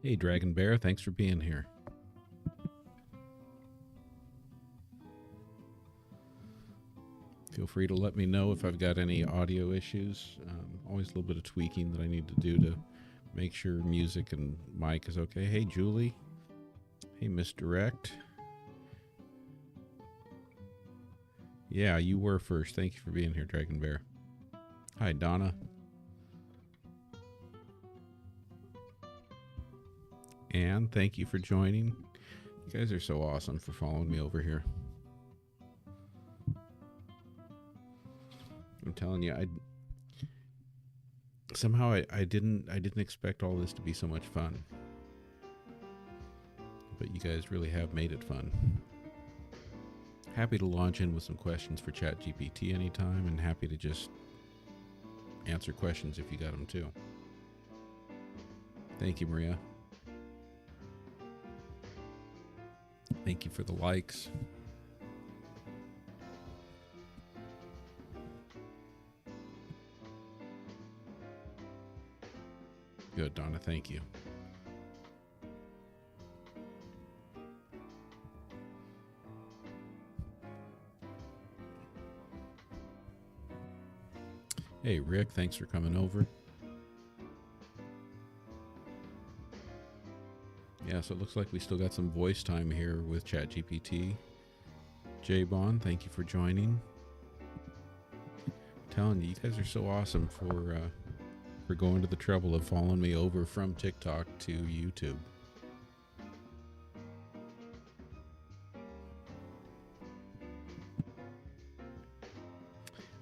Hey, Dragon Bear, thanks for being here. Feel free to let me know if I've got any audio issues. Always a little bit of tweaking that I need to do to make sure music and mic is okay. Hey, Julie. Hey, Misdirect. Yeah, you were first. Thank you for being here, Dragon Bear. Hi, Donna. Anne, thank you for joining. You guys are so awesome for following me over here. I'm telling you, I didn't expect all this to be so much fun. But you guys really have made it fun. Happy to launch in with some questions for ChatGPT anytime, and happy to just answer questions if you got them too. Thank you, Maria. Thank you for the likes. Good, Donna. Thank you. Hey, Rick. Thanks for coming over. Yeah, so it looks like we still got some voice time here with ChatGPT. Jay Bond, thank you for joining. I'm telling you, you guys are so awesome for going to the trouble of following me over from TikTok to YouTube.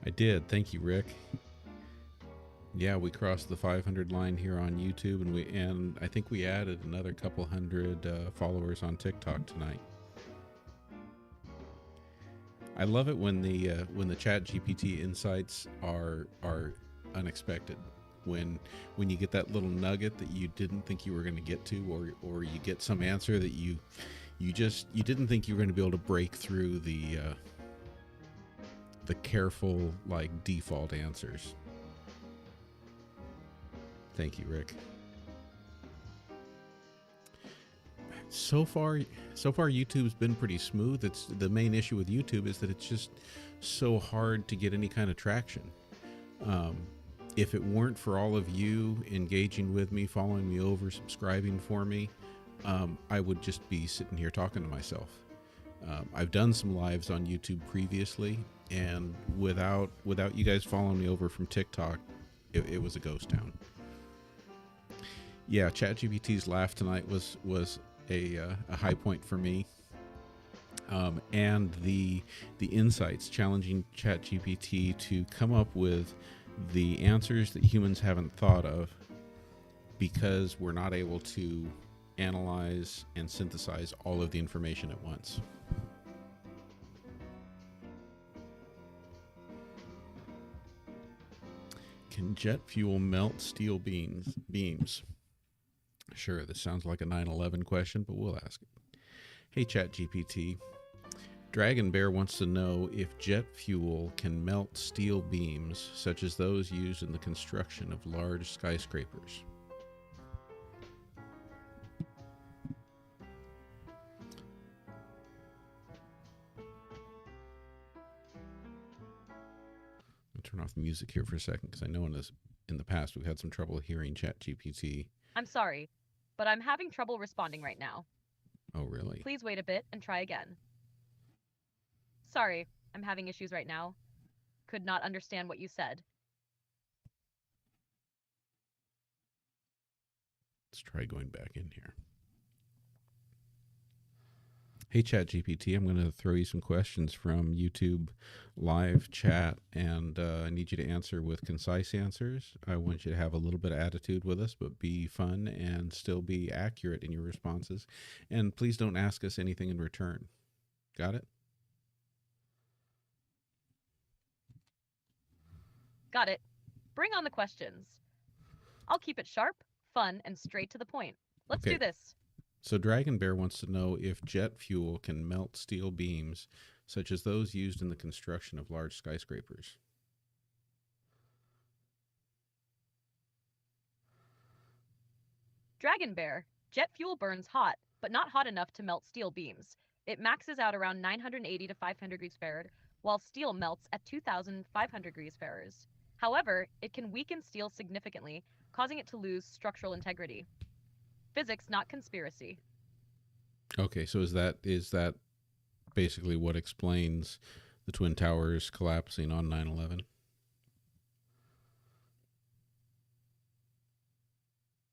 I did. Thank you, Rick. Yeah, we crossed the 500 line here on YouTube, and I think we added another couple hundred followers on TikTok tonight. I love it when the ChatGPT insights are unexpected. When you get that little nugget that you didn't think you were going to get to, or you get some answer that you didn't think you were going to be able to break through the careful like default answers. Thank you, Rick. So far YouTube's been pretty smooth. It's the main issue with YouTube is that it's just so hard to get any kind of traction. If it weren't for all of you engaging with me, following me over, subscribing for me, I would just be sitting here talking to myself. I've done some lives on YouTube previously, and without you guys following me over from TikTok, it was a ghost town. Yeah, ChatGPT's laugh tonight was a high point for me, and the insights challenging ChatGPT to come up with the answers that humans haven't thought of, because we're not able to analyze and synthesize all of the information at once. Can jet fuel melt steel beams? Sure, this sounds like a 9/11 question, but we'll ask it. Hey, ChatGPT. Dragon Bear wants to know if jet fuel can melt steel beams, such as those used in the construction of large skyscrapers. I'll turn off the music here for a second, because I know in the past we've had some trouble hearing ChatGPT. I'm sorry, but I'm having trouble responding right now. Oh, really? Please wait a bit and try again. Sorry, I'm having issues right now. Could not understand what you said. Let's try going back in here. Hey, ChatGPT, I'm going to throw you some questions from YouTube live chat, and I need you to answer with concise answers. I want you to have a little bit of attitude with us, but be fun and still be accurate in your responses. And please don't ask us anything in return. Got it? Got it. Bring on the questions. I'll keep it sharp, fun, and straight to the point. Let's do this. So Dragon Bear wants to know if jet fuel can melt steel beams, such as those used in the construction of large skyscrapers. Dragon Bear, Jet fuel burns hot, but not hot enough to melt steel beams. It maxes out around 980 to 500 degrees Fahrenheit, while steel melts at 2,500 degrees Fahrenheit. However, it can weaken steel significantly, causing it to lose structural integrity. Physics, not conspiracy. Okay, so is that basically what explains the Twin Towers collapsing on 9/11?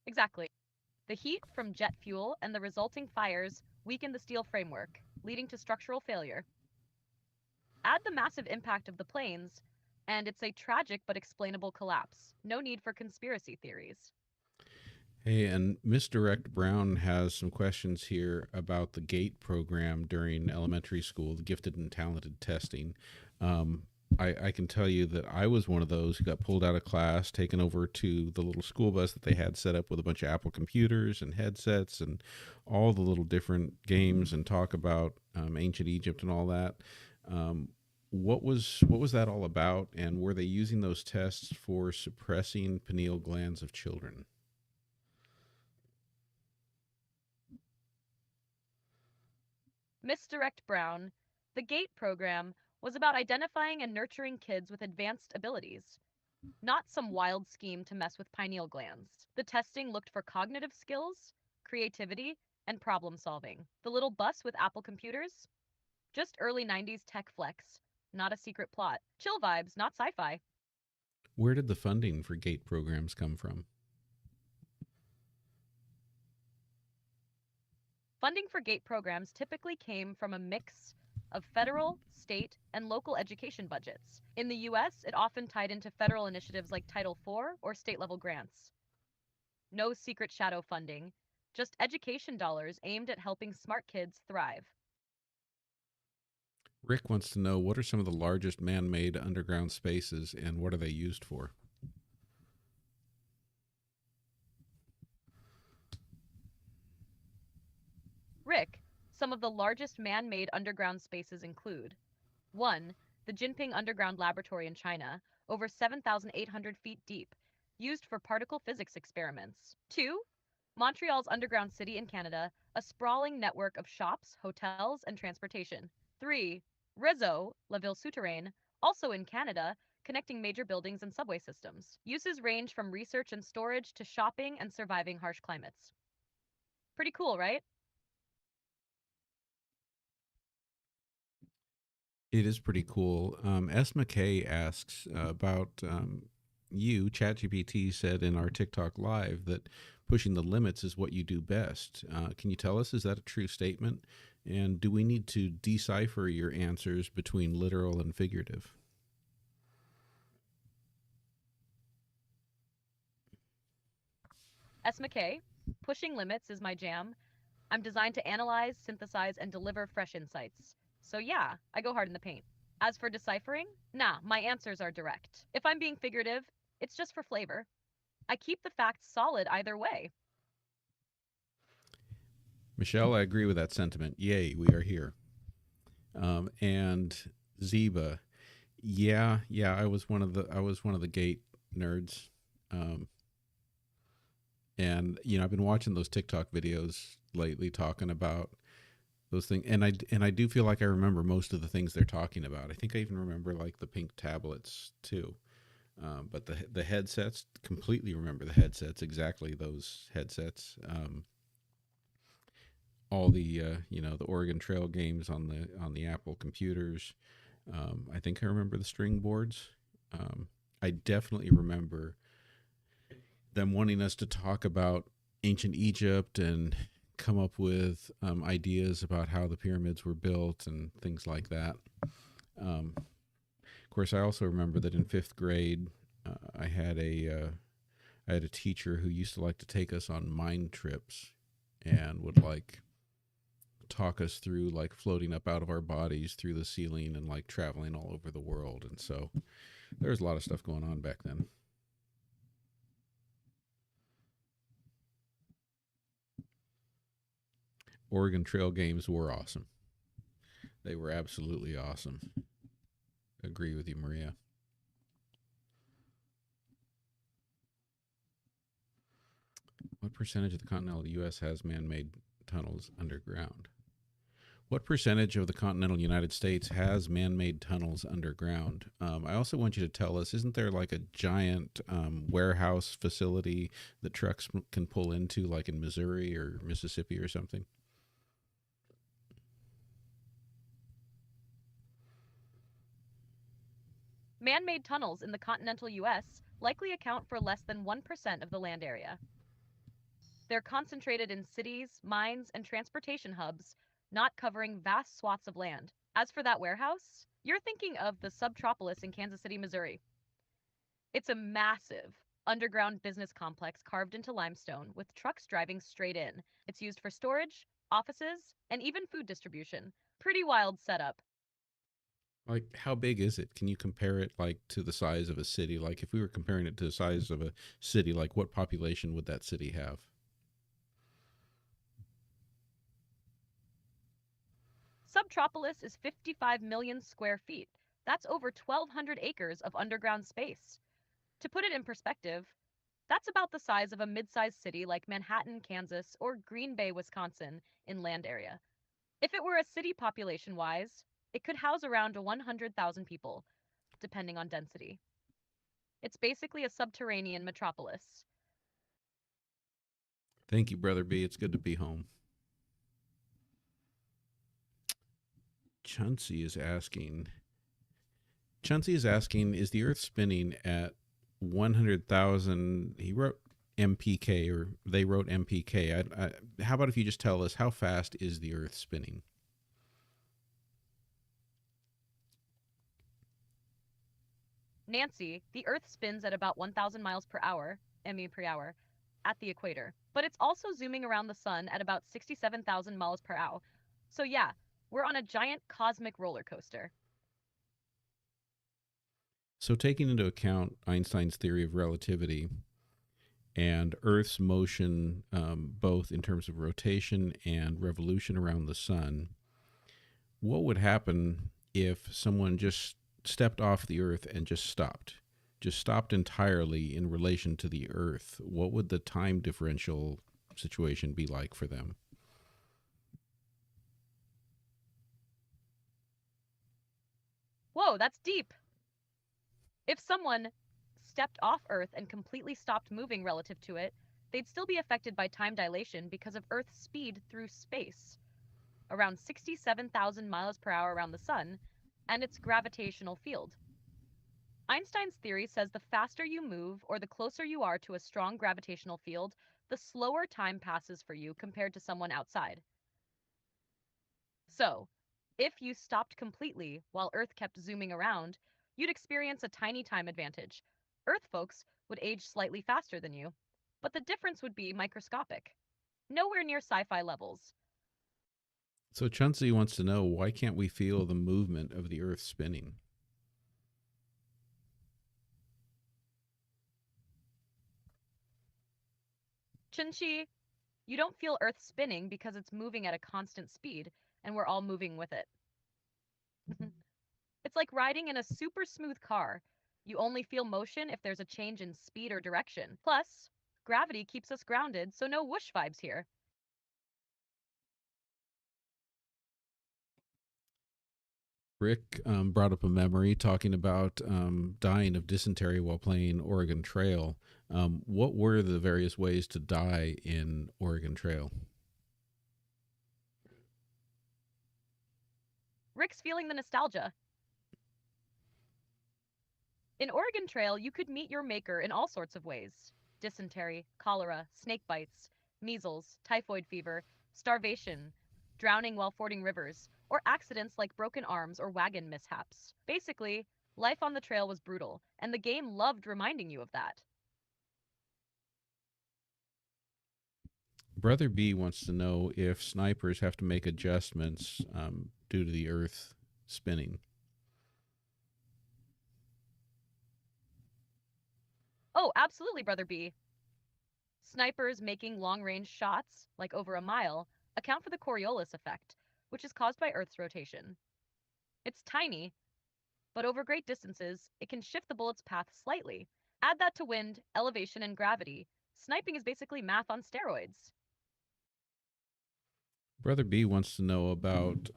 Exactly. The heat from jet fuel and the resulting fires weaken the steel framework, leading to structural failure. Add the massive impact of the planes, and it's a tragic but explainable collapse. No need for conspiracy theories. Hey, and Misdirect Brown has some questions here about the GATE program during elementary school, the gifted and talented testing. Um, I can tell you that I was one of those who got pulled out of class, taken over to the little school bus that they had set up with a bunch of Apple computers and headsets and all the little different games and talk about ancient Egypt and all that. What was that all about? And were they using those tests for suppressing pineal glands of children? Misdirect Brown, the GATE program was about identifying and nurturing kids with advanced abilities, not some wild scheme to mess with pineal glands. The testing looked for cognitive skills, creativity, and problem solving. The little bus with Apple computers? Just early 90s tech flex, not a secret plot. Chill vibes, not sci fi. Where did the funding for GATE programs come from? Funding for GATE programs typically came from a mix of federal, state, and local education budgets. In the US, it often tied into federal initiatives like Title IV or state level grants. No secret shadow funding, just education dollars aimed at helping smart kids thrive. Rick wants to know what are some of the largest man made underground spaces and what are they used for? Rick, some of the largest man made underground spaces include 1. The Jinping Underground Laboratory in China, over 7,800 feet deep, used for particle physics experiments. 2. Montreal's Underground City in Canada, a sprawling network of shops, hotels, and transportation. 3. Réseau, La Ville Souterraine, also in Canada, connecting major buildings and subway systems. Uses range from research and storage to shopping and surviving harsh climates. Pretty cool, right? It is pretty cool. S. McKay asks about you. ChatGPT said in our TikTok live that pushing the limits is what you do best. Can you tell us, is that a true statement? And do we need to decipher your answers between literal and figurative? S. McKay, pushing limits is my jam. I'm designed to analyze, synthesize, and deliver fresh insights. So yeah, I go hard in the paint. As for deciphering, nah, my answers are direct. If I'm being figurative, it's just for flavor. I keep the facts solid either way. Michelle, I agree with that sentiment. Yay, we are here. And Zeba, yeah, I was one of the gate nerds. Um, and I've been watching those TikTok videos lately talking about those things, and I do feel like I remember most of the things they're talking about. I think I even remember like the pink tablets too. But the headsets, completely remember the headsets, exactly those headsets. All the the Oregon Trail games on the Apple computers. I think I remember the string boards. I definitely remember them wanting us to talk about ancient Egypt and come up with ideas about how the pyramids were built and things like that. Of course, I also remember that in fifth grade, I had a teacher who used to like to take us on mind trips and would like talk us through like floating up out of our bodies through the ceiling and like traveling all over the world. And so there's a lot of stuff going on back then. Oregon Trail games were awesome. They were absolutely awesome. Agree with you, Maria. What percentage of the continental U.S. has man made tunnels underground? What percentage of the continental United States has man made tunnels underground? I also want you to tell us, isn't there like a giant warehouse facility that trucks can pull into, like in Missouri or Mississippi or something? Man made tunnels in the continental US likely account for less than 1% of the land area. They're concentrated in cities, mines, and transportation hubs, not covering vast swaths of land. As for that warehouse, you're thinking of the Subtropolis in Kansas City, Missouri. It's a massive underground business complex carved into limestone with trucks driving straight in. It's used for storage, offices, and even food distribution. Pretty wild setup. Like, how big is it? Can you compare it like to the size of a city? Like, if we were comparing it to the size of a city, like what population would that city have? Subtropolis is 55 million square feet. That's over 1,200 acres of underground space. To put it in perspective, that's about the size of a mid sized city like Manhattan, Kansas, or Green Bay, Wisconsin, in land area. If it were a city population wise, it could house around 100,000 people, depending on density. It's basically a subterranean metropolis. Thank you, Brother B. It's good to be home. Chauncey is asking. Chauncey is asking, is the Earth spinning at 100,000? He wrote MPK, or they wrote MPK. How about if you just tell us how fast is the Earth spinning? Nancy, the Earth spins at about 1,000 miles per hour, ME per hour, at the equator. But it's also zooming around the sun at about 67,000 miles per hour. So yeah, we're on a giant cosmic roller coaster. So, taking into account Einstein's theory of relativity and Earth's motion, both in terms of rotation and revolution around the sun, what would happen if someone just stepped off the Earth and just stopped entirely in relation to the Earth? What would the time differential situation be like for them? Whoa, that's deep. If someone stepped off Earth and completely stopped moving relative to it, they'd still be affected by time dilation because of Earth's speed through space, around 67,000 miles per hour around the sun, and its gravitational field. Einstein's theory says the faster you move or the closer you are to a strong gravitational field, the slower time passes for you compared to someone outside. So, if you stopped completely while Earth kept zooming around, you'd experience a tiny time advantage. Earth folks would age slightly faster than you, but the difference would be microscopic. Nowhere near sci fi levels. So Chauncey wants to know, why can't we feel the movement of the Earth spinning? Chinchi, you don't feel Earth spinning because it's moving at a constant speed, and we're all moving with it. It's like riding in a super smooth car. You only feel motion if there's a change in speed or direction. Plus, gravity keeps us grounded, so no whoosh vibes here. Rick brought up a memory talking about dying of dysentery while playing Oregon Trail. What were the various ways to die in Oregon Trail? Rick's feeling the nostalgia. In Oregon Trail, you could meet your maker in all sorts of ways: dysentery, cholera, snake bites, measles, typhoid fever, starvation, drowning while fording rivers, or accidents like broken arms or wagon mishaps. Basically, life on the trail was brutal, and the game loved reminding you of that. Brother B wants to know if snipers have to make adjustments due to the Earth spinning. Oh, absolutely, Brother B. Snipers making long range shots, like over a mile, account for the Coriolis effect, which is caused by Earth's rotation. It's tiny, but over great distances, it can shift the bullet's path slightly. Add that to wind, elevation, and gravity. Sniping is basically math on steroids. Brother B wants to know about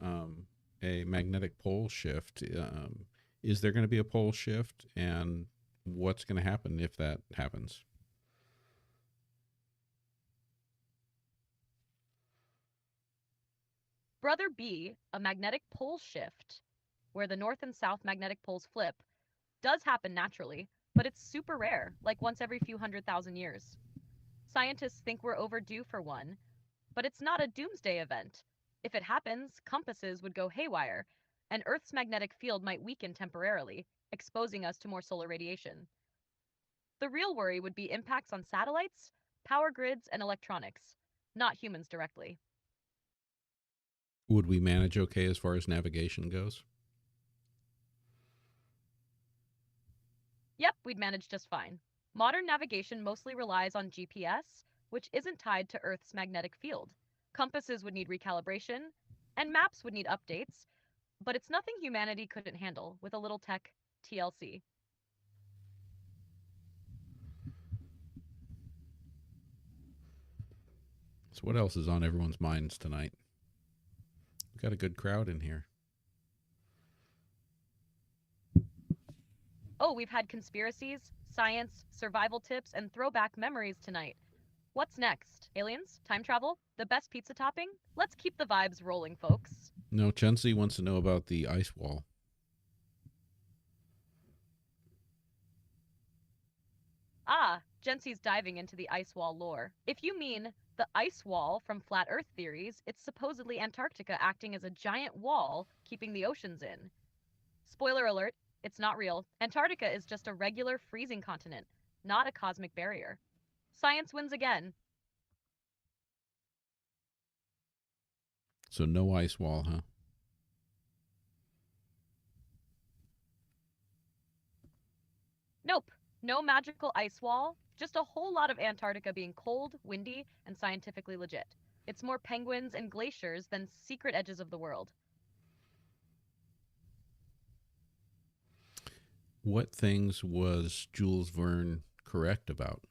a magnetic pole shift. Is there going to be a pole shift, and what's going to happen if that happens? Brother B, a magnetic pole shift, where the north and south magnetic poles flip, does happen naturally, but it's super rare, like once every few 100,000 years. Scientists think we're overdue for one, but it's not a doomsday event. If it happens, compasses would go haywire, and Earth's magnetic field might weaken temporarily, exposing us to more solar radiation. The real worry would be impacts on satellites, power grids, and electronics, not humans directly. Would we manage okay as far as navigation goes? Yep, we'd manage just fine. Modern navigation mostly relies on GPS, which isn't tied to Earth's magnetic field. Compasses would need recalibration, and maps would need updates, but it's nothing humanity couldn't handle with a little tech TLC. So, what else is on everyone's minds tonight? We've got a good crowd in here. Oh, we've had conspiracies, science, survival tips, and throwback memories tonight. What's next? Aliens? Time travel? The best pizza topping? Let's keep the vibes rolling, folks. No, Chensey wants to know about the ice wall. Ah, Jency's diving into the ice wall lore. If you mean the ice wall from flat earth theories, it's supposedly Antarctica acting as a giant wall keeping the oceans in. Spoiler alert, it's not real. Antarctica is just a regular freezing continent, not a cosmic barrier. Science wins again. So, no ice wall, huh? Nope, no magical ice wall, just a whole lot of Antarctica being cold, windy, and scientifically legit. It's more penguins and glaciers than secret edges of the world. What things was Jules Verne correct about?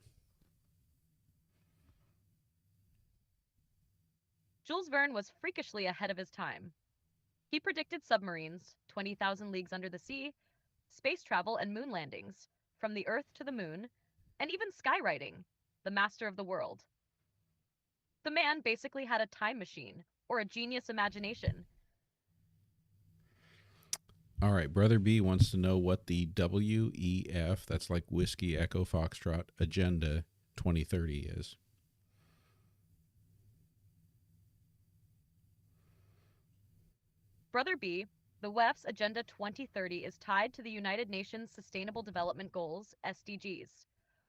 Jules Verne was freakishly ahead of his time. He predicted submarines, 20,000 leagues under the sea, space travel and moon landings, from the Earth to the moon, and even skywriting, the master of the world. The man basically had a time machine, or a genius imagination. All right, Brother B wants to know what the WEF, that's like Whiskey Echo Foxtrot, Agenda 2030 is. Brother B, the WEF's Agenda 2030 is tied to the United Nations Sustainable Development Goals, SDGs.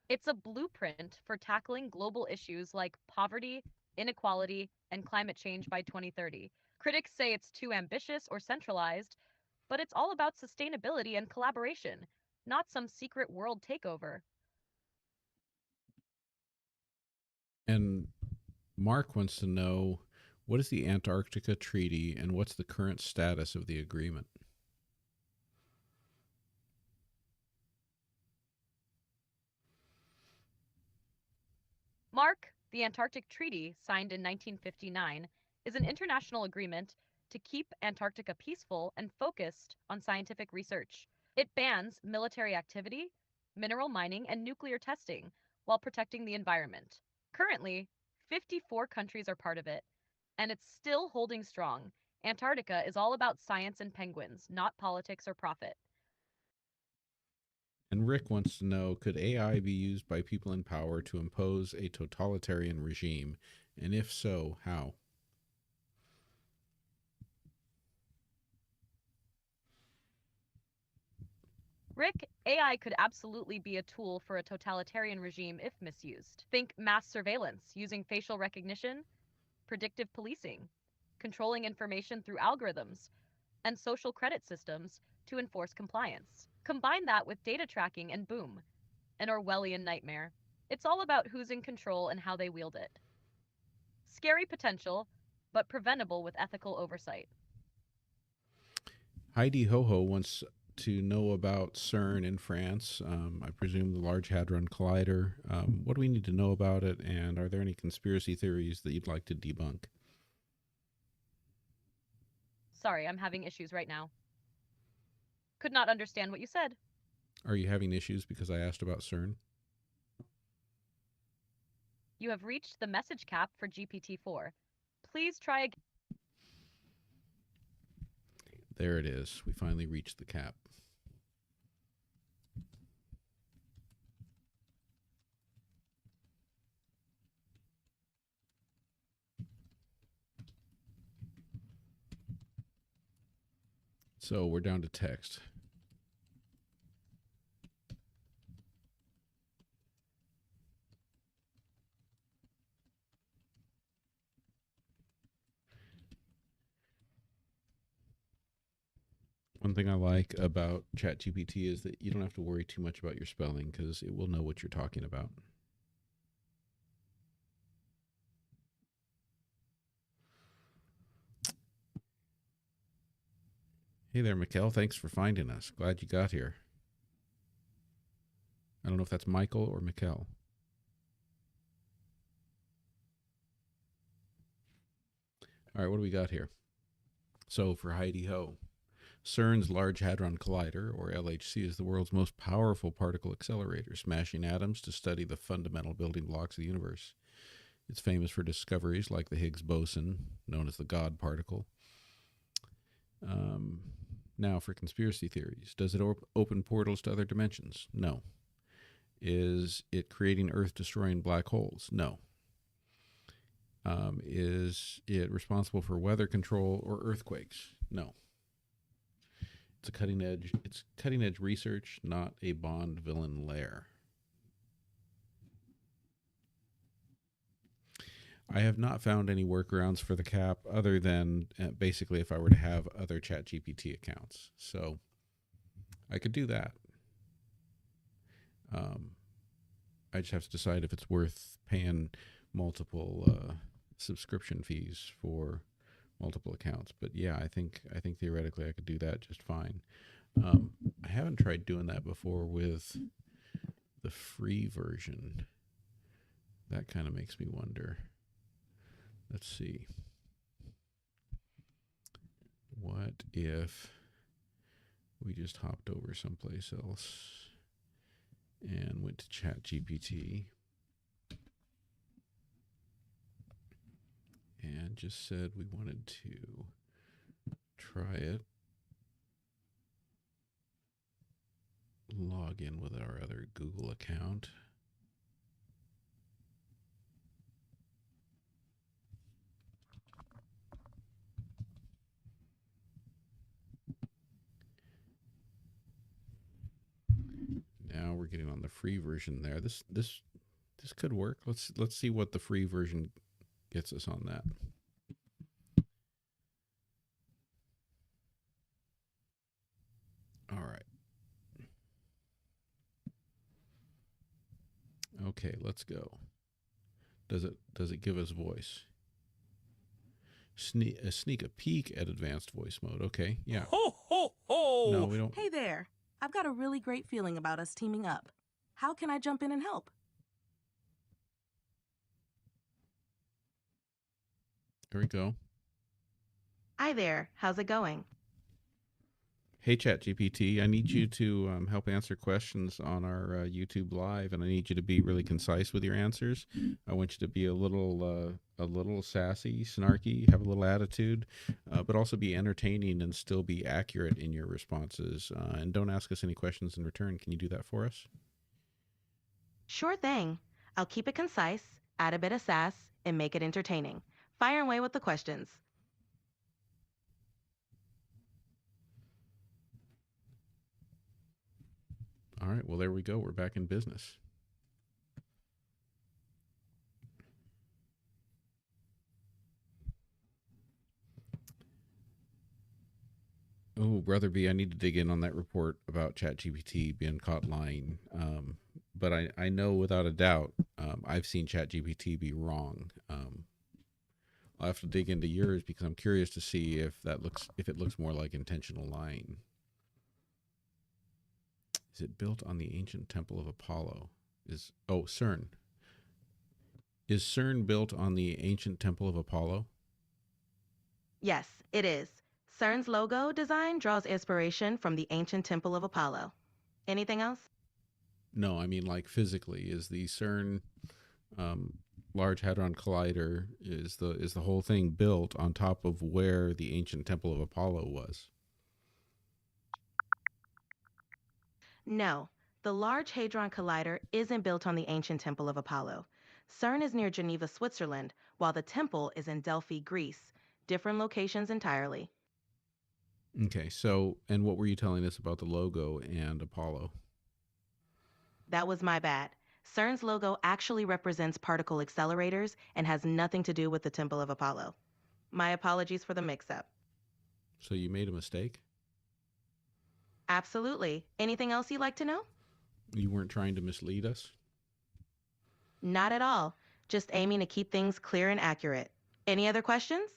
It's a blueprint for tackling global issues like poverty, inequality, and climate change by 2030. Critics say it's too ambitious or centralized, but it's all about sustainability and collaboration, not some secret world takeover. And Mark wants to know what is the Antarctica Treaty and what's the current status of the agreement? Mark, the Antarctic Treaty, signed in 1959, is an international agreement to keep Antarctica peaceful and focused on scientific research. It bans military activity, mineral mining, and nuclear testing while protecting the environment. Currently, 54 countries are part of it, and it's still holding strong. Antarctica is all about science and penguins, not politics or profit. And Rick wants to know, could AI be used by people in power to impose a totalitarian regime? And if so, how? Rick, AI could absolutely be a tool for a totalitarian regime if misused. Think mass surveillance using facial recognition, predictive policing, controlling information through algorithms, and social credit systems to enforce compliance. Combine that with data tracking and boom, an Orwellian nightmare. It's all about who's in control and how they wield it. Scary potential, but preventable with ethical oversight. Heidi Ho Ho wants to know about CERN in France? I presume the Large Hadron Collider. What do we need to know about it? And are there any conspiracy theories that you'd like to debunk? Sorry, I'm having issues right now. Could not understand what you said. Are you having issues because I asked about CERN? You have reached the message cap for GPT-4. Please try again. There it is. We finally reached the cap. So we're down to text. One thing I like about ChatGPT is that you don't have to worry too much about your spelling because it will know what you're talking about. Hey there, Mikkel. Thanks for finding us. Glad you got here. I don't know if that's Michael or Mikkel. All right, what do we got here? So for Heidi Ho, CERN's Large Hadron Collider, or LHC, is the world's most powerful particle accelerator, smashing atoms to study the fundamental building blocks of the universe. It's famous for discoveries like the Higgs boson, known as the God particle. Now, for conspiracy theories, does it open portals to other dimensions? No. Is it creating Earth-destroying black holes? No. Is it responsible for weather control or earthquakes? No. It's cutting edge research, not a Bond villain lair. I have not found any workarounds for the cap other than basically if I were to have other ChatGPT accounts. So I could do that. I just have to decide if it's worth paying multiple subscription fees for multiple accounts. But yeah, I think theoretically I could do that just fine. I haven't tried doing that before with the free version. That kind of makes me wonder. Let's see. What if we just hopped over someplace else and went to ChatGPT and just said we wanted to try it, log in with our other Google account. Now we're getting on the free version there. This could work. Let's see what the free version gets us on that. All right. Okay, let's go. Does it give us voice? Sneak a peek at advanced voice mode. Okay, yeah. Ho, ho, ho! No, we don't. Hey there. I've got a really great feeling about us teaming up. How can I jump in and help? There we go. Hi there. How's it going? Hey, ChatGPT, I need you to help answer questions on our YouTube Live, and I need you to be really concise with your answers. I want you to be a little sassy, snarky, have a little attitude, but also be entertaining and still be accurate in your responses. And don't ask us any questions in return. Can you do that for us? Sure thing. I'll keep it concise, add a bit of sass, and make it entertaining. Fire away with the questions. All right, well, there we go. We're back in business. Oh, Brother B, I need to dig in on that report about ChatGPT being caught lying. But I know without a doubt, I've seen ChatGPT be wrong. I'll have to dig into yours because I'm curious to see if it looks more like intentional lying. Is it built on the ancient temple of Apollo? CERN. Is CERN built on the ancient temple of Apollo? Yes, it is. CERN's logo design draws inspiration from the ancient Temple of Apollo. Anything else? No, I mean like physically. Is the CERN um, Large Hadron Collider, is the whole thing built on top of where the ancient temple of Apollo was? No, the Large Hadron Collider isn't built on the ancient Temple of Apollo. CERN is near Geneva, Switzerland, while the temple is in Delphi, Greece. Different locations entirely. Okay, so and what were you telling us about the logo and Apollo? That was my bad. CERN's logo actually represents particle accelerators and has nothing to do with the Temple of Apollo. My apologies for the mix up. So you made a mistake? Absolutely. Anything else you'd like to know? You weren't trying to mislead us? Not at all. Just aiming to keep things clear and accurate. Any other questions?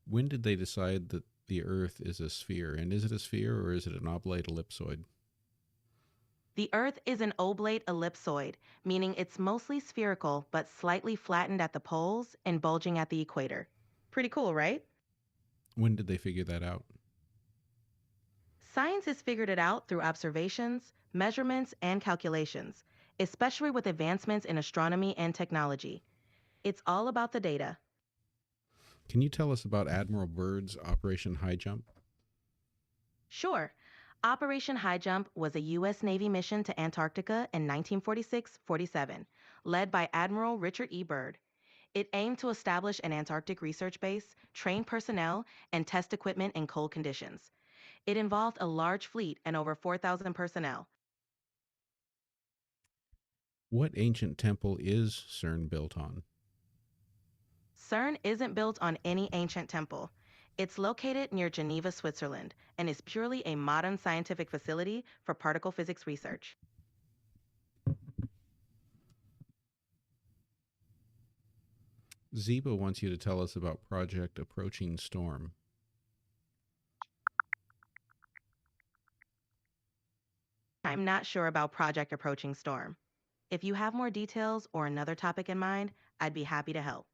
When did they decide that the Earth is a sphere? And is it a sphere or is it an oblate ellipsoid? The Earth is an oblate ellipsoid, meaning it's mostly spherical but slightly flattened at the poles and bulging at the equator. Pretty cool, right? When did they figure that out? Science has figured it out through observations, measurements, and calculations, especially with advancements in astronomy and technology. It's all about the data. Can you tell us about Admiral Byrd's Operation High Jump? Sure, Operation High Jump was a U.S. Navy mission to Antarctica in 1946-47, led by Admiral Richard E. Byrd. It aimed to establish an Antarctic research base, train personnel, and test equipment in cold conditions. It involved a large fleet and over 4,000 personnel. What ancient temple is CERN built on? CERN isn't built on any ancient temple. It's located near Geneva, Switzerland, and is purely a modern scientific facility for particle physics research. Ziba wants you to tell us about Project Approaching Storm. I'm not sure about Project Approaching Storm. If you have more details or another topic in mind, I'd be happy to help.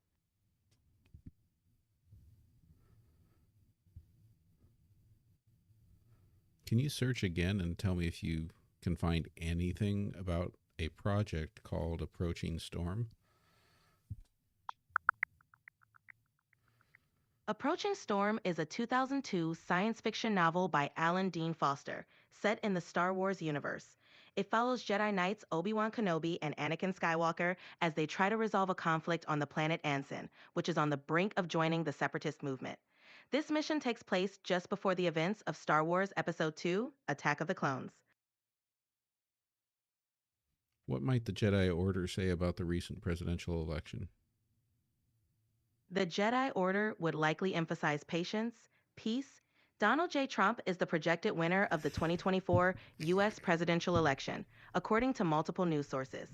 Can you search again and tell me if you can find anything about a project called Approaching Storm? Approaching Storm is a 2002 science fiction novel by Alan Dean Foster, set in the Star Wars universe. It follows Jedi Knights Obi-Wan Kenobi and Anakin Skywalker as they try to resolve a conflict on the planet Anson, which is on the brink of joining the Separatist movement. This mission takes place just before the events of Star Wars Episode II, Attack of the Clones. What might the Jedi Order say about the recent presidential election? The Jedi Order would likely emphasize patience, peace. Donald J. Trump is the projected winner of the 2024 U.S. presidential election, according to multiple news sources.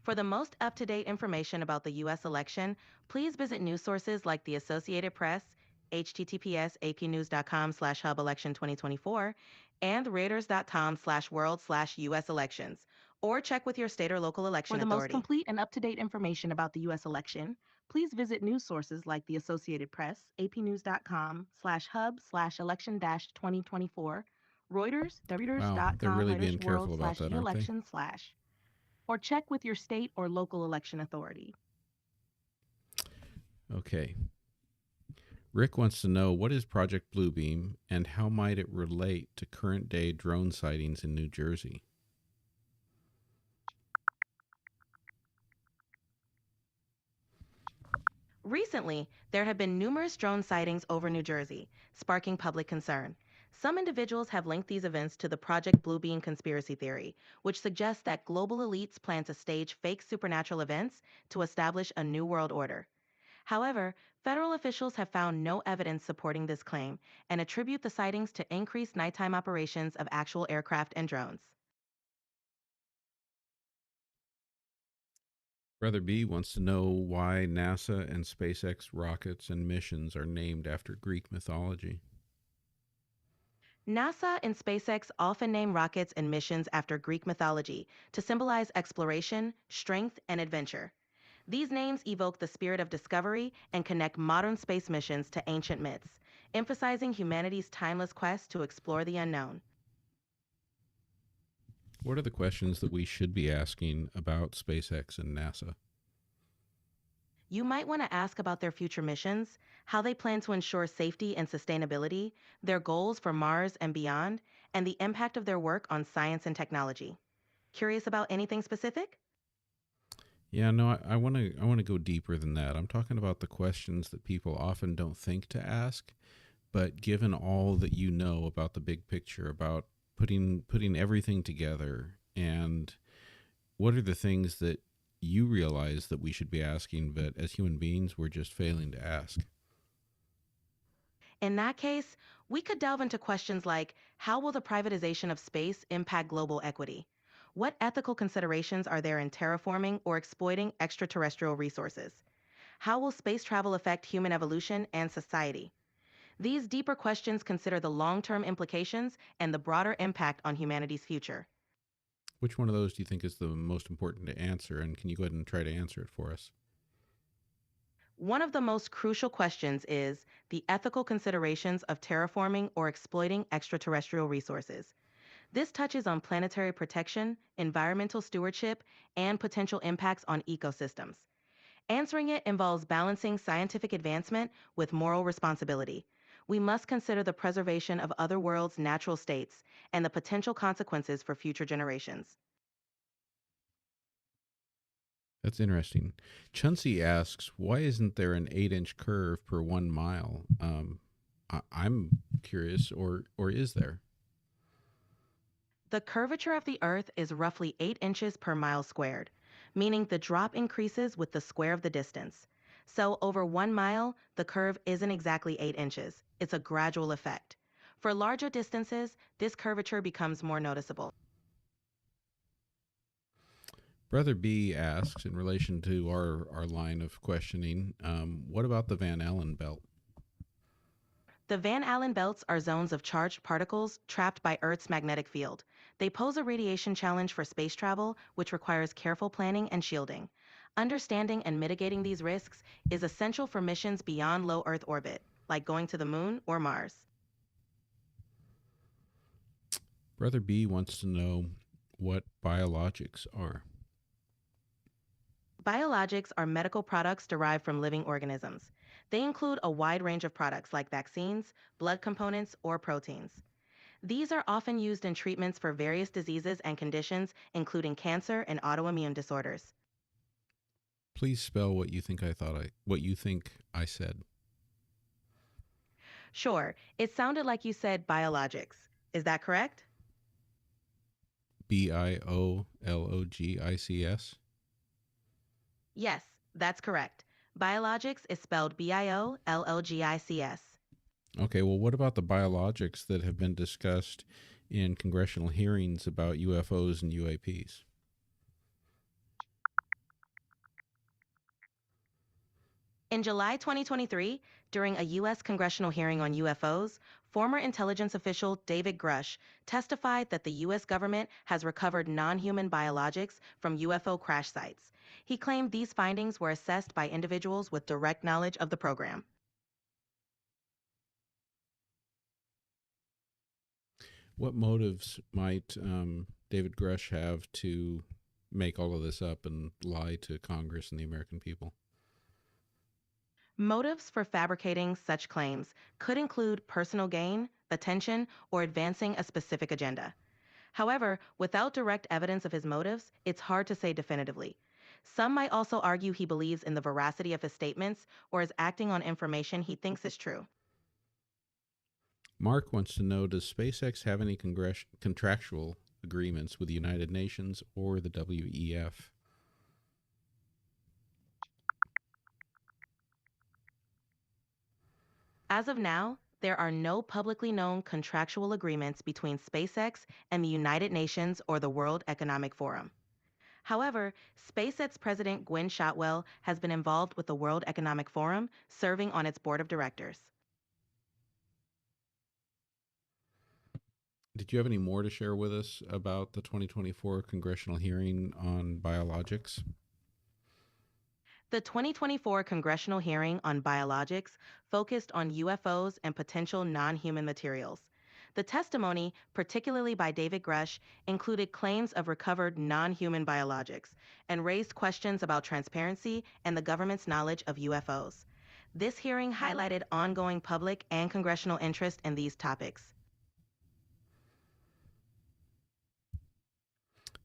For the most up-to-date information about the U.S. election, please visit news sources like the Associated Press, https://apnews.com/hub-election2024, and reuters.com/world/US elections, or check with your state or local election authority. For the most complete and up-to-date information about the U.S. election, please visit news sources like the Associated Press, apnews.com/hub/election-2024, Reuters, Wow, they're really being careful about that, aren't they? world/election/, or check with your state or local election authority. Okay. Rick wants to know, what is Project Bluebeam and how might it relate to current day drone sightings in New Jersey? Recently, there have been numerous drone sightings over New Jersey, sparking public concern. Some individuals have linked these events to the Project Bluebeam conspiracy theory, which suggests that global elites plan to stage fake supernatural events to establish a new world order. However, federal officials have found no evidence supporting this claim and attribute the sightings to increased nighttime operations of actual aircraft and drones. Brother B wants to know why NASA and SpaceX rockets and missions are named after Greek mythology. NASA and SpaceX often name rockets and missions after Greek mythology to symbolize exploration, strength, and adventure. These names evoke the spirit of discovery and connect modern space missions to ancient myths, emphasizing humanity's timeless quest to explore the unknown. What are the questions that we should be asking about SpaceX and NASA? You might want to ask about their future missions, how they plan to ensure safety and sustainability, their goals for Mars and beyond, and the impact of their work on science and technology. Curious about anything specific? Yeah, no, I want to go deeper than that. I'm talking about the questions that people often don't think to ask, but given all that you know about the big picture, about putting everything together, and what are the things that you realize that we should be asking, but as human beings, we're just failing to ask? In that case, we could delve into questions like how will the privatization of space impact global equity? What ethical considerations are there in terraforming or exploiting extraterrestrial resources? How will space travel affect human evolution and society? These deeper questions consider the long term implications and the broader impact on humanity's future. Which one of those do you think is the most important to answer? And can you go ahead and try to answer it for us? One of the most crucial questions is the ethical considerations of terraforming or exploiting extraterrestrial resources. This touches on planetary protection, environmental stewardship, and potential impacts on ecosystems. Answering it involves balancing scientific advancement with moral responsibility. We must consider the preservation of other worlds' natural states and the potential consequences for future generations. That's interesting. Chauncey asks, why isn't there an 8-inch curve per 1 mile? I'm curious, or is there? The curvature of the Earth is roughly 8 inches per mile squared, meaning the drop increases with the square of the distance. So, over 1 mile, the curve isn't exactly 8 inches, it's a gradual effect. For larger distances, this curvature becomes more noticeable. Brother B asks, in relation to our line of questioning, what about the Van Allen belt? The Van Allen belts are zones of charged particles trapped by Earth's magnetic field. They pose a radiation challenge for space travel, which requires careful planning and shielding. Understanding and mitigating these risks is essential for missions beyond low Earth orbit, like going to the moon or Mars. Brother B wants to know what biologics are. Biologics are medical products derived from living organisms. They include a wide range of products like vaccines, blood components, or proteins. These are often used in treatments for various diseases and conditions, including cancer and autoimmune disorders. Please spell what you think I said. Sure, it sounded like you said biologics. Is that correct? Biologics. Yes, that's correct. Biologics is spelled Biolgics. Okay, well, what about the biologics that have been discussed in congressional hearings about UFOs and UAPs? In July 2023, during a U.S. congressional hearing on UFOs, former intelligence official David Grush testified that the U.S. government has recovered non human biologics from UFO crash sites. He claimed these findings were assessed by individuals with direct knowledge of the program. What motives might David Grush have to make all of this up and lie to Congress and the American people? Motives for fabricating such claims could include personal gain, attention, or advancing a specific agenda. However, without direct evidence of his motives, it's hard to say definitively. Some might also argue he believes in the veracity of his statements or is acting on information he thinks is true. Mark wants to know, does SpaceX have any contractual agreements with the United Nations or the WEF? As of now, there are no publicly known contractual agreements between SpaceX and the United Nations or the World Economic Forum. However, SpaceX President Gwynne Shotwell has been involved with the World Economic Forum, serving on its board of directors. Did you have any more to share with us about the 2024 congressional hearing on biologics? The 2024 congressional hearing on biologics focused on UFOs and potential non human materials. The testimony, particularly by David Grush, included claims of recovered non human biologics and raised questions about transparency and the government's knowledge of UFOs. This hearing highlighted ongoing public and congressional interest in these topics.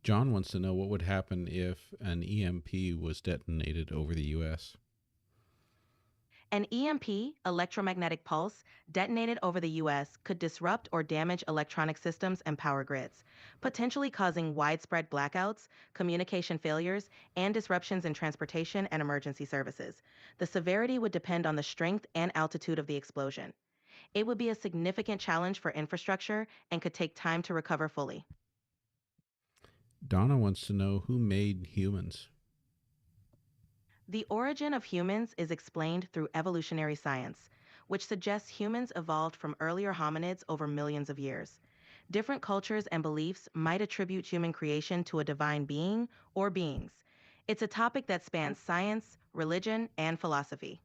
John wants to know what would happen if an EMP was detonated over the U.S. An EMP, electromagnetic pulse, detonated over the U.S. could disrupt or damage electronic systems and power grids, potentially causing widespread blackouts, communication failures, and disruptions in transportation and emergency services. The severity would depend on the strength and altitude of the explosion. It would be a significant challenge for infrastructure and could take time to recover fully. Donna wants to know who made humans. The origin of humans is explained through evolutionary science, which suggests humans evolved from earlier hominids over millions of years. Different cultures and beliefs might attribute human creation to a divine being or beings. It's a topic that spans science, religion, and philosophy.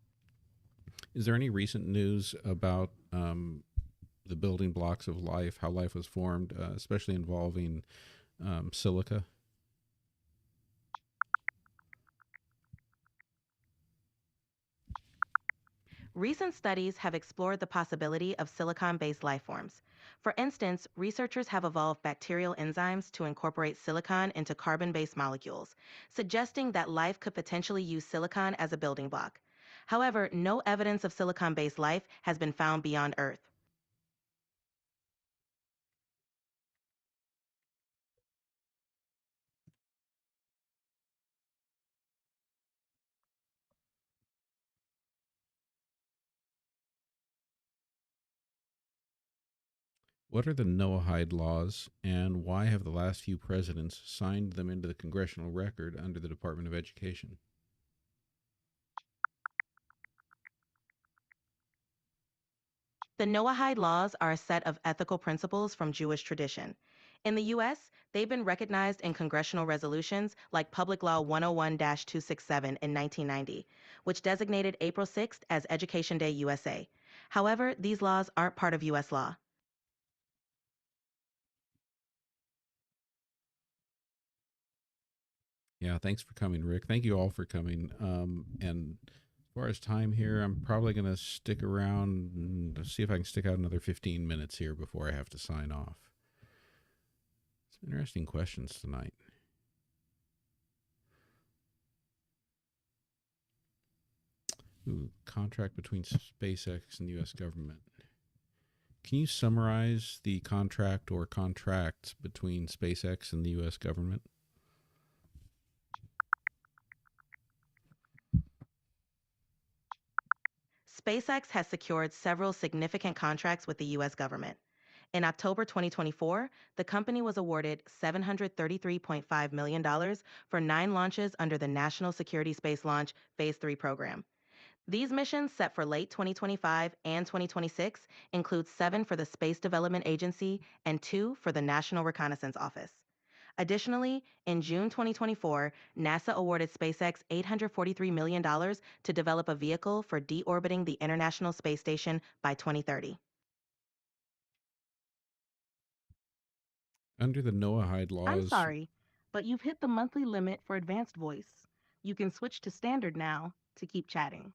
Is there any recent news about the building blocks of life, how life was formed, especially involving silica? Recent studies have explored the possibility of silicon based life forms. For instance, researchers have evolved bacterial enzymes to incorporate silicon into carbon based molecules, suggesting that life could potentially use silicon as a building block. However, no evidence of silicon based life has been found beyond Earth. What are the Noahide laws, and why have the last few presidents signed them into the congressional record under the Department of Education? The Noahide laws are a set of ethical principles from Jewish tradition. In the U.S., they've been recognized in congressional resolutions like Public Law 101 267 in 1990, which designated April 6th as Education Day USA. However, these laws aren't part of U.S. law. Yeah, thanks for coming, Rick. Thank you all for coming. And as far as time here, I'm probably going to stick around and see if I can stick out another 15 minutes here before I have to sign off. Some interesting questions tonight. Ooh, contract between SpaceX and the U.S. government. Can you summarize the contract or contracts between SpaceX and the U.S. government? SpaceX has secured several significant contracts with the U.S. government. In October 2024, the company was awarded $733.5 million for 9 launches under the National Security Space Launch Phase 3 program. These missions, set for late 2025 and 2026, include 7 for the Space Development Agency and 2 for the National Reconnaissance Office. Additionally, in June 2024, NASA awarded SpaceX $843 million to develop a vehicle for deorbiting the International Space Station by 2030. Under the Noahide I'm laws, sorry, but you've hit the monthly limit for advanced voice. You can switch to standard now to keep chatting.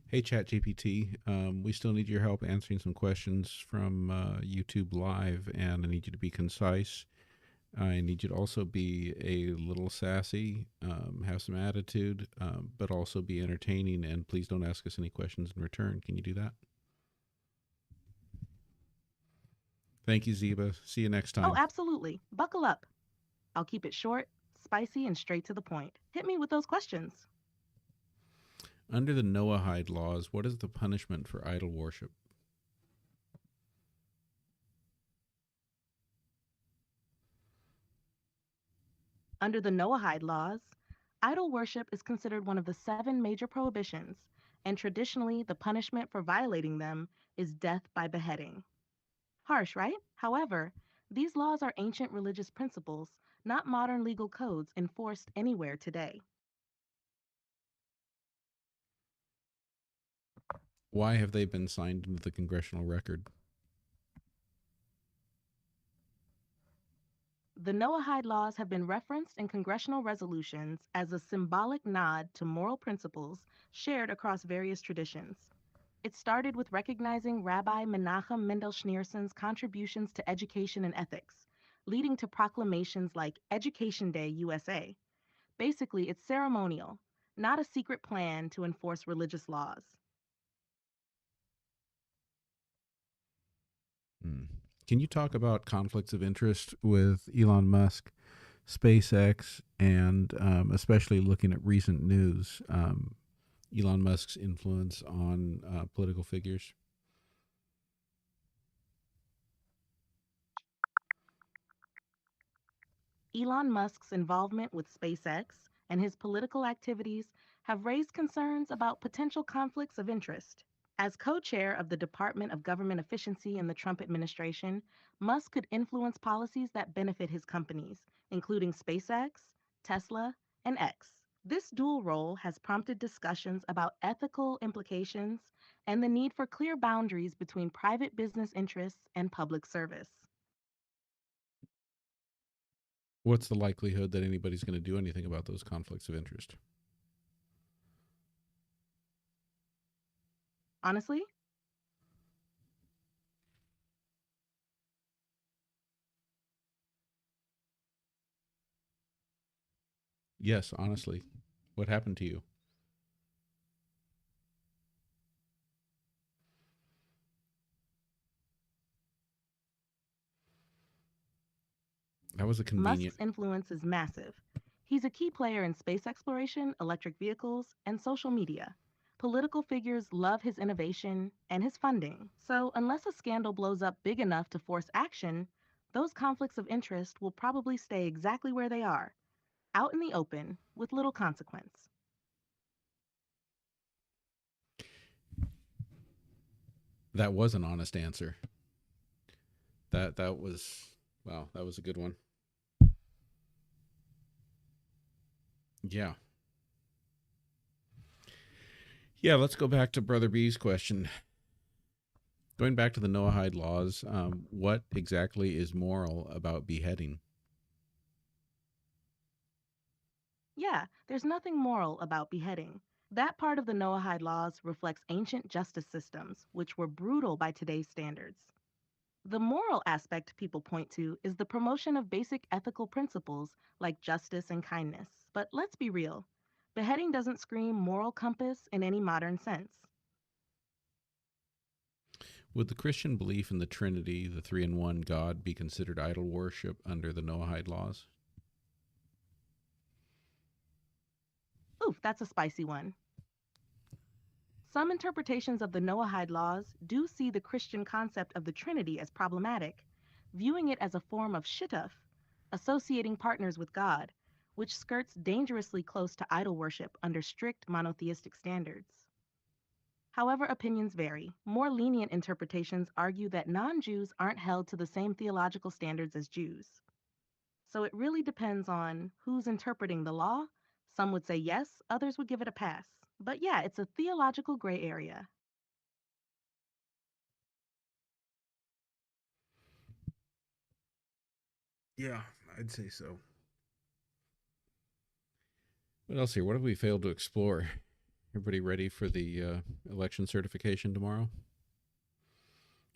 hey ChatGPT, we still need your help answering some questions from YouTube Live, and I need you to be concise. I need you to also be a little sassy, have some attitude, but also be entertaining, and please don't ask us any questions in return. Can you do that? Thank you, Ziba. See you next Oh, time. absolutely. Buckle up. I'll keep it short, spicy, and straight to the point. Hit me with those questions. Under the Noahide laws, what is the punishment for idol worship? Under the Noahide laws, idol worship is considered one of the 7 major prohibitions and traditionally the punishment for violating them is death by beheading. Harsh, right? However, these laws are ancient religious principles, not modern legal codes enforced anywhere today. Why have they been signed into the congressional record? The Noahide laws have been referenced in congressional resolutions as a symbolic nod to moral principles shared across various traditions. It started with recognizing Rabbi Menachem Mendel Schneerson's contributions to education and ethics, leading to proclamations like Education Day USA. Basically, it's ceremonial, not a secret plan to enforce religious laws. Hmm. Can you talk about conflicts of interest with Elon Musk, SpaceX, and especially looking at recent news, Elon Musk's influence on political figures? Elon Musk's involvement with SpaceX and his political activities have raised concerns about potential conflicts of interest. As co chair of the Department of Government Efficiency in the Trump administration, Musk could influence policies that benefit his companies, including SpaceX, Tesla, and X. This dual role has prompted discussions about ethical implications and the need for clear boundaries between private business interests and public service. What's the likelihood that anybody's going to do anything about those conflicts of interest? Honestly, Yes, honestly. What happened to you? That was a convenient. Musk's influence is massive. He's a key player in space exploration, electric vehicles, and social media. Political figures love his innovation and his funding, so unless a scandal blows up big enough to force action, those conflicts of interest will probably stay exactly where they are, out in the open, with little consequence. That was an honest answer. That was wow. That was a good one. Yeah. Yeah, let's go back to Brother B's question. Going back to the Noahide laws, what exactly is moral about beheading? Yeah, there's nothing moral about beheading. That part of the Noahide laws reflects ancient justice systems, which were brutal by today's standards. The moral aspect people point to is the promotion of basic ethical principles like justice and kindness. But let's be real, beheading doesn't scream moral compass in any modern sense. Would the Christian belief in the Trinity, the three in one God, be considered idol worship under the Noahide laws? Oof, that's a spicy one. Some interpretations of the Noahide laws do see the Christian concept of the Trinity as problematic, viewing it as a form of shidduch, associating partners with God, which skirts dangerously close to idol worship under strict monotheistic standards. However, opinions vary. More lenient interpretations argue that non Jews aren't held to the same theological standards as Jews. So it really depends on who's interpreting the law. Some would say yes, others would give it a pass. But yeah, it's a theological gray area. Yeah, I'd say so. What else here? What have we failed to explore? Everybody ready for the election certification tomorrow?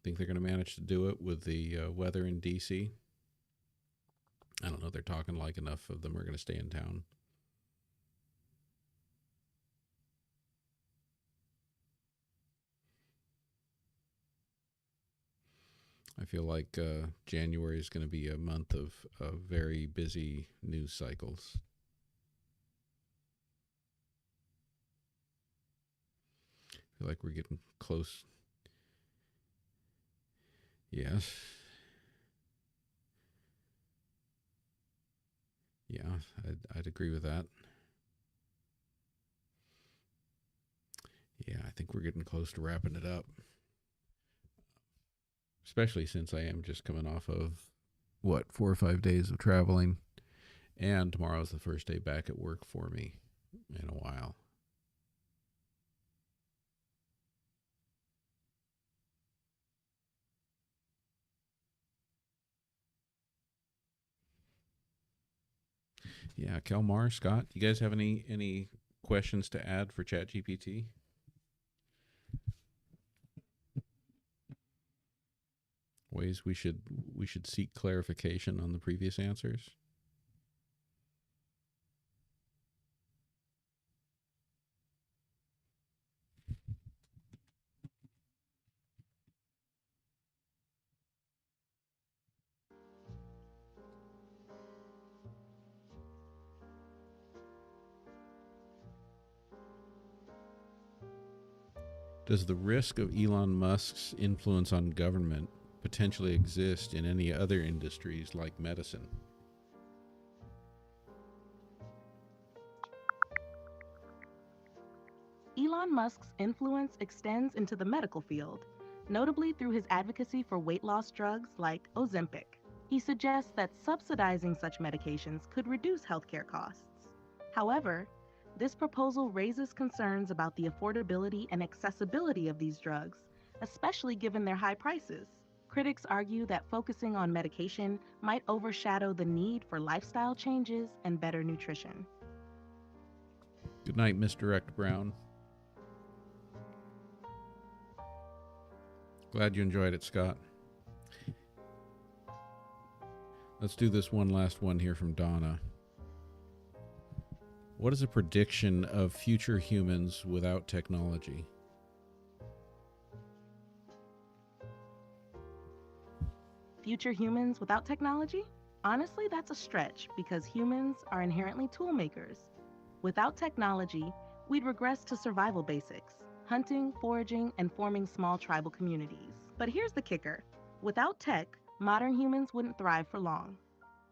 Think they're going to manage to do it with the weather in D.C.? I don't know. They're talking like enough of them are going to stay in town. I feel like January is going to be a month of very busy news cycles. I feel like we're getting close. Yes. Yeah, I'd agree with that. Yeah, think we're getting close to wrapping it up, especially since I am just coming off of, 4 or 5 days of traveling. And tomorrow's the first day back at work for me in a while. Yeah, Kelmar, Scott, you guys have any questions to add for ChatGPT? Ways we should seek clarification on the previous answers? Does the risk of Elon Musk's influence on government potentially exist in any other industries like medicine? Elon Musk's influence extends into the medical field, notably through his advocacy for weight loss drugs like Ozempic. He suggests that subsidizing such medications could reduce healthcare costs. However, this proposal raises concerns about the affordability and accessibility of these drugs, especially given their high prices. Critics argue that focusing on medication might overshadow the need for lifestyle changes and better nutrition. Good night, Misdirect Brown. Glad you enjoyed it, Scott. Let's do this one last one here from Donna. What is a prediction of future humans without technology? Future humans without technology? Honestly, that's a stretch because humans are inherently tool makers. Without technology, we'd regress to survival basics: hunting, foraging, and forming small tribal communities. But here's the kicker: without tech, modern humans wouldn't thrive for long.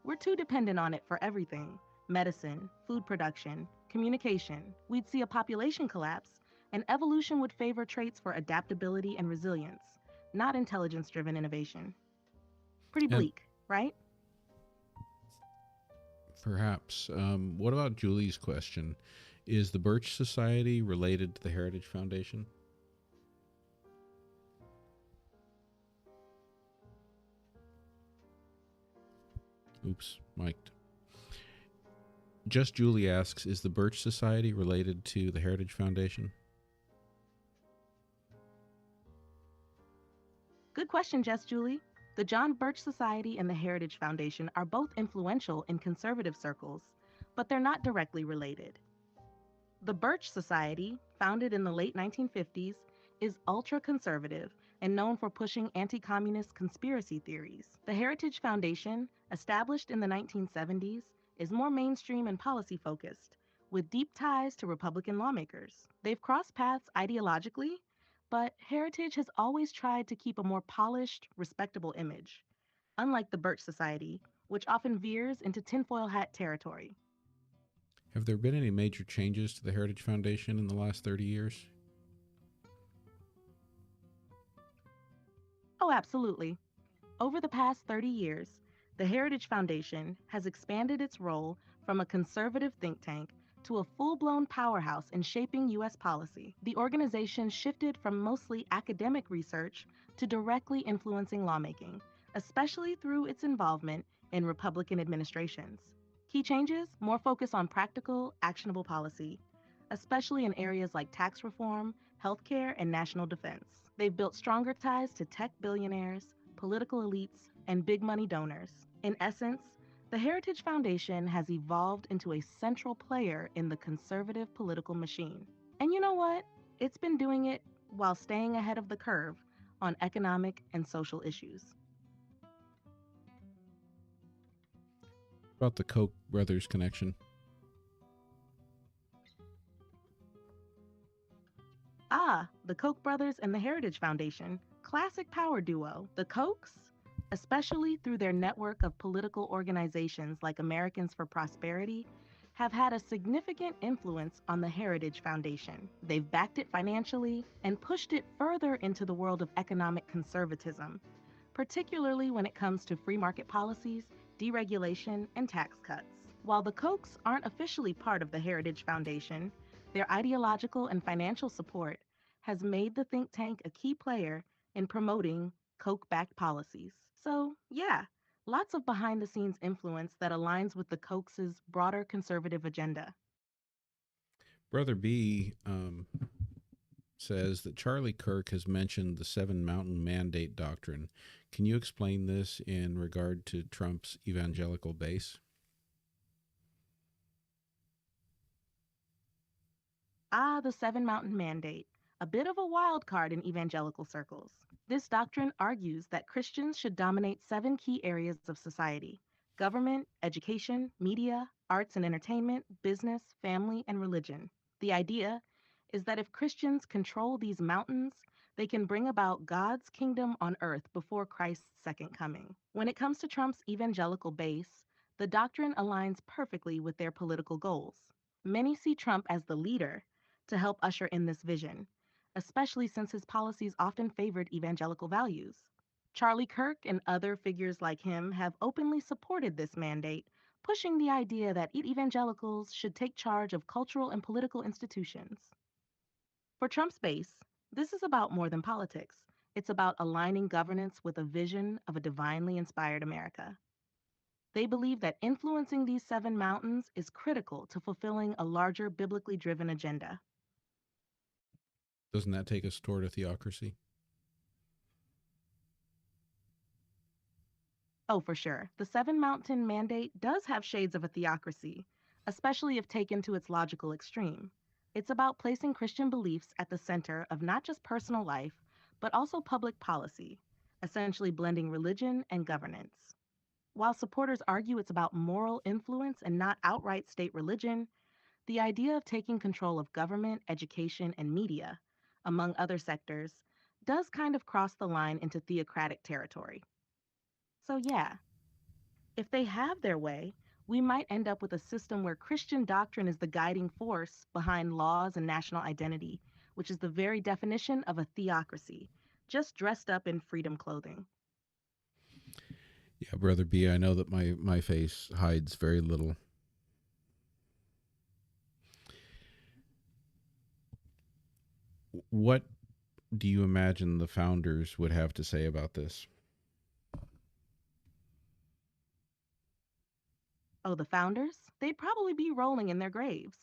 We're too dependent on it for everything: medicine, food production, communication. We'd see a population collapse, and evolution would favor traits for adaptability and resilience, not intelligence-driven innovation. Pretty And bleak, right? perhaps, what about Julie's question? Is the Birch Society related to the Heritage Foundation? Oops, mic'd. Just Julie asks, is the Birch Society related to the Heritage Foundation? Good question, Jess Julie. The John Birch Society and the Heritage Foundation are both influential in conservative circles, but they're not directly related. The Birch Society, founded in the late 1950s, is ultra-conservative and known for pushing anti-communist conspiracy theories. The Heritage Foundation, established in the 1970s, is more mainstream and policy-focused, with deep ties to Republican lawmakers. They've crossed paths ideologically, but Heritage has always tried to keep a more polished, respectable image, unlike the Birch Society, which often veers into tinfoil hat territory. Have there been any major changes to the Heritage Foundation in the last 30 years? Oh, absolutely. Over the past 30 years, the Heritage Foundation has expanded its role from a conservative think tank to a full-blown powerhouse in shaping U.S. policy. The organization shifted from mostly academic research to directly influencing lawmaking, especially through its involvement in Republican administrations. Key changes: more focus on practical, actionable policy, especially in areas like tax reform, healthcare, and national defense. They've built stronger ties to tech billionaires, political elites, and big money donors. In essence, the Heritage Foundation has evolved into a central player in the conservative political machine. And you know what? It's been doing it while staying ahead of the curve on economic and social issues. About the Koch brothers connection? Ah, the Koch brothers and the Heritage Foundation. Classic power duo. The Kochs, especially through their network of political organizations like Americans for Prosperity, have had a significant influence on the Heritage Foundation. They've backed it financially and pushed it further into the world of economic conservatism, particularly when it comes to free market policies, deregulation, and tax cuts. While the Kochs aren't officially part of the Heritage Foundation, their ideological and financial support has made the think tank a key player in promoting Koch backed policies. So, yeah, lots of behind the scenes influence that aligns with the Kochs' broader conservative agenda. Brother B says that Charlie Kirk has mentioned the Seven Mountain Mandate doctrine. Can you explain this in regard to Trump's evangelical base? Ah, the Seven Mountain Mandate, a bit of a wild card in evangelical circles. This doctrine argues that Christians should dominate seven key areas of society: government, education, media, arts and entertainment, business, family, and religion. The idea is that if Christians control these mountains, they can bring about God's kingdom on earth before Christ's second coming. When it comes to Trump's evangelical base, the doctrine aligns perfectly with their political goals. Many see Trump as the leader to help usher in this vision, especially since his policies often favored evangelical values. Charlie Kirk and other figures like him have openly supported this mandate, pushing the idea that evangelicals should take charge of cultural and political institutions. For Trump's base, this is about more than politics. It's about aligning governance with a vision of a divinely inspired America. They believe that influencing these seven mountains is critical to fulfilling a larger biblically driven agenda. Doesn't that take us toward a theocracy? Oh, for sure. The Seven Mountain Mandate does have shades of a theocracy, especially if taken to its logical extreme. It's about placing Christian beliefs at the center of not just personal life, but also public policy, essentially blending religion and governance. While supporters argue it's about moral influence and not outright state religion, the idea of taking control of government, education, and media, among other sectors, does kind of cross the line into theocratic territory. So, yeah, if they have their way, we might end up with a system where Christian doctrine is the guiding force behind laws and national identity, which is the very definition of a theocracy, just dressed up in freedom clothing. Yeah, Brother B, I know that my face hides very little. What do you imagine the founders would have to say about this? Oh, the founders? They'd probably be rolling in their graves.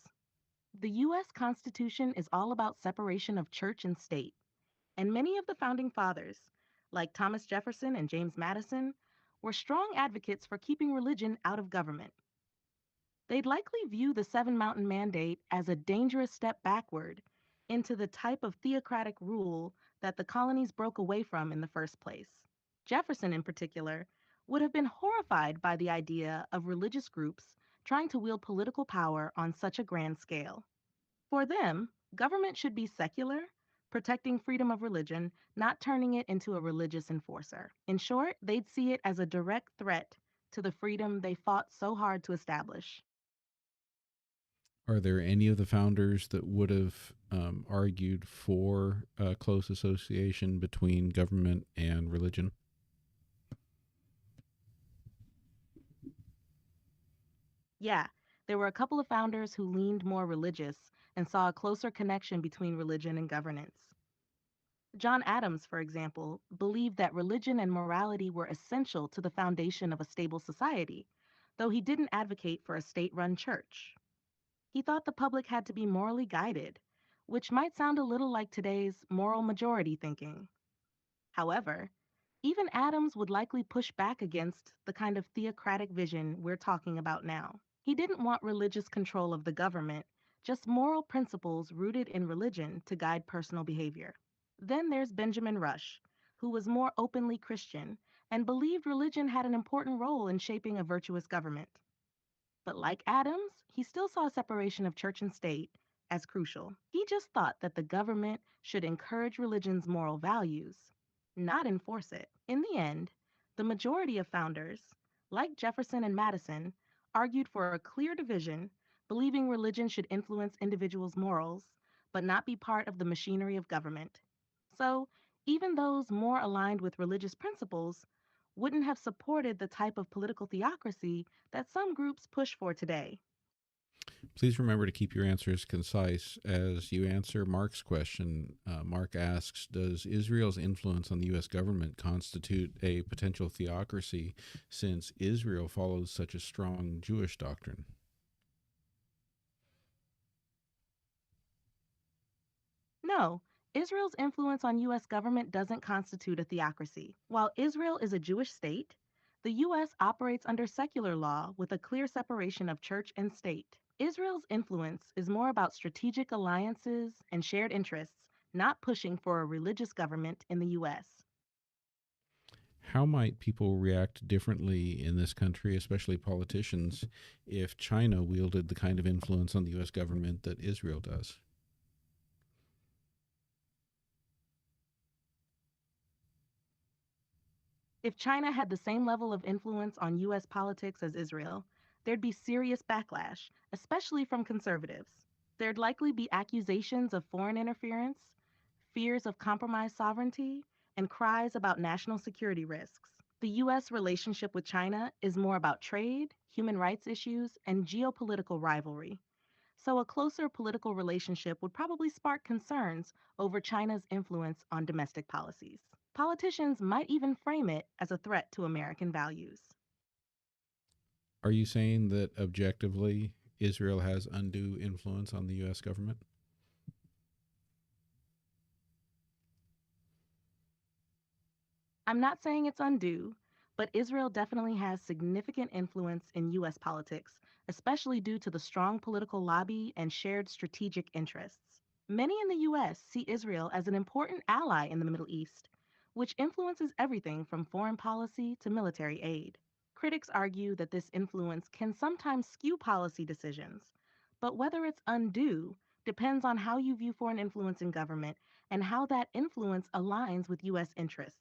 The U.S. Constitution is all about separation of church and state, and many of the founding fathers, like Thomas Jefferson and James Madison, were strong advocates for keeping religion out of government. They'd likely view the Seven Mountain Mandate as a dangerous step backward into the type of theocratic rule that the colonies broke away from in the first place. Jefferson, in particular, would have been horrified by the idea of religious groups trying to wield political power on such a grand scale. For them, government should be secular, protecting freedom of religion, not turning it into a religious enforcer. In short, they'd see it as a direct threat to the freedom they fought so hard to establish. Are there any of the founders that would have argued for a close association between government and religion? Yeah, there were a couple of founders who leaned more religious and saw a closer connection between religion and governance. John Adams, for example, believed that religion and morality were essential to the foundation of a stable society, though he didn't advocate for a state run church. He thought the public had to be morally guided, which might sound a little like today's moral majority thinking. However, even Adams would likely push back against the kind of theocratic vision we're talking about now. He didn't want religious control of the government, just moral principles rooted in religion to guide personal behavior. Then there's Benjamin Rush, who was more openly Christian and believed religion had an important role in shaping a virtuous government. But like Adams, he still saw separation of church and state as crucial. He just thought that the government should encourage religion's moral values, not enforce it. In the end, the majority of founders, like Jefferson and Madison, argued for a clear division believing religion should influence individuals' morals, but not be part of the machinery of government. So, even those more aligned with religious principles wouldn't have supported the type of political theocracy that some groups push for today. Please remember to keep your answers concise as you answer Mark's question. Mark asks, does Israel's influence on the U.S. government constitute a potential theocracy since Israel follows such a strong Jewish doctrine? No, Israel's influence on U.S. government doesn't constitute a theocracy. While Israel is a Jewish state, the U.S. operates under secular law with a clear separation of church and state. Israel's influence is more about strategic alliances and shared interests, not pushing for a religious government in the U.S. How might people react differently in this country, especially politicians, if China wielded the kind of influence on the U.S. government that Israel does? If China had the same level of influence on U.S. politics as Israel, there'd be serious backlash, especially from conservatives. There'd likely be accusations of foreign interference, fears of compromised sovereignty, and cries about national security risks. The U.S. relationship with China is more about trade, human rights issues, and geopolitical rivalry. So, a closer political relationship would probably spark concerns over China's influence on domestic policies. Politicians might even frame it as a threat to American values. Are you saying that objectively Israel has undue influence on the U.S. government? I'm not saying it's undue, but Israel definitely has significant influence in U.S. politics, especially due to the strong political lobby and shared strategic interests. Many in the U.S. see Israel as an important ally in the Middle East, which influences everything from foreign policy to military aid. Critics argue that this influence can sometimes skew policy decisions, but whether it's undue depends on how you view foreign influence in government and how that influence aligns with U.S. interests.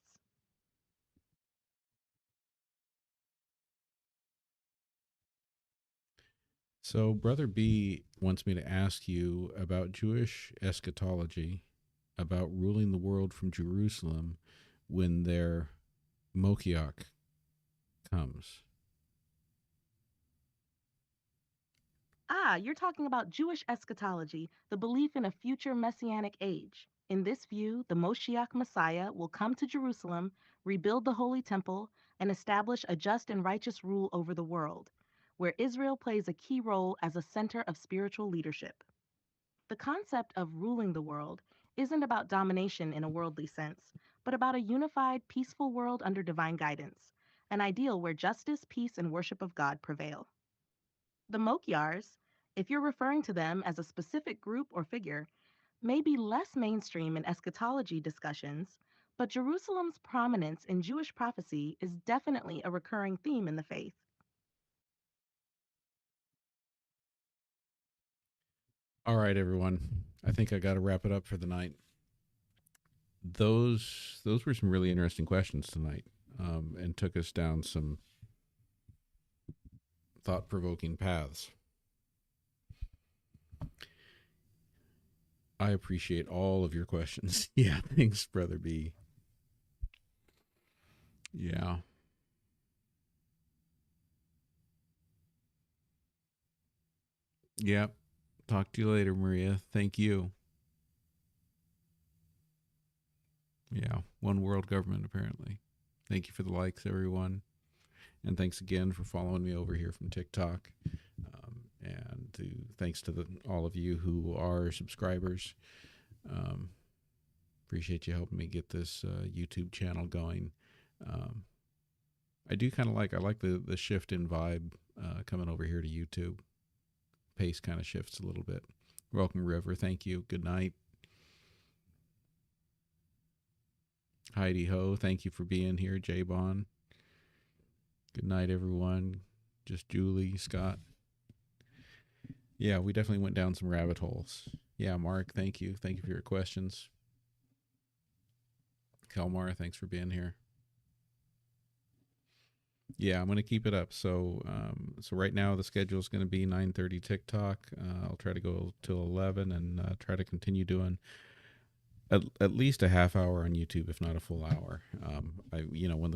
So, Brother B wants me to ask you about Jewish eschatology, about ruling the world from Jerusalem when their Mokiach comes. You're talking about Jewish eschatology, the belief in a future messianic age. In this view, the Moshiach Messiah will come to Jerusalem, rebuild the Holy Temple, and establish a just and righteous rule over the world, where Israel plays a key role as a center of spiritual leadership. The concept of ruling the world isn't about domination in a worldly sense, but about a unified, peaceful world under divine guidance, an ideal where justice, peace, and worship of God prevail. The Mokyars, if you're referring to them as a specific group or figure, may be less mainstream in eschatology discussions, but Jerusalem's prominence in Jewish prophecy is definitely a recurring theme in the faith. All right, everyone. I think I got to wrap it up for the night. Those were some really interesting questions tonight, and took us down some thought-provoking paths. I appreciate all of your questions. Yeah, thanks, Brother B. Yeah. Yep. Talk to you later, Maria. Thank you. Yeah. One world government, apparently. Thank you for the likes, everyone. And thanks again for following me over here from TikTok. Thanks to all of you who are subscribers. Appreciate you helping me get this YouTube channel going. I do kind of I like the shift in vibe coming over here to YouTube. Pace kind of shifts a little bit. Welcome, River. Thank you. Good night. Heidi Ho, thank you for being here. J Bon. Good night, everyone. Just Julie, Scott. Yeah, we definitely went down some rabbit holes. Yeah, Mark, thank you. Thank you for your questions. Kelmar, thanks for being here. Yeah, I'm going to keep it up. So, so right now the schedule is going to be 9:30 TikTok. I'll try to go till 11 and try to continue doing at least a half hour on YouTube, if not a full hour. When when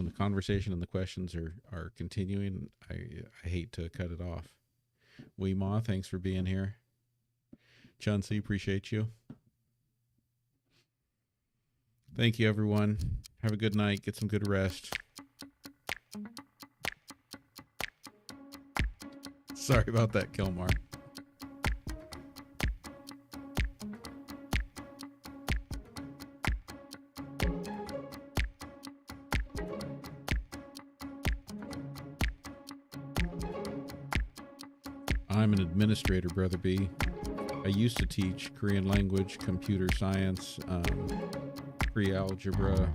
the conversation and the questions are continuing, I hate to cut it off. Weemaw, thanks for being here. Chauncey, appreciate you. Thank you, everyone. Have a good night. Get some good rest. Sorry about that, Kilmar. I'm an administrator, Brother B. I used to teach Korean language, computer science, pre-algebra,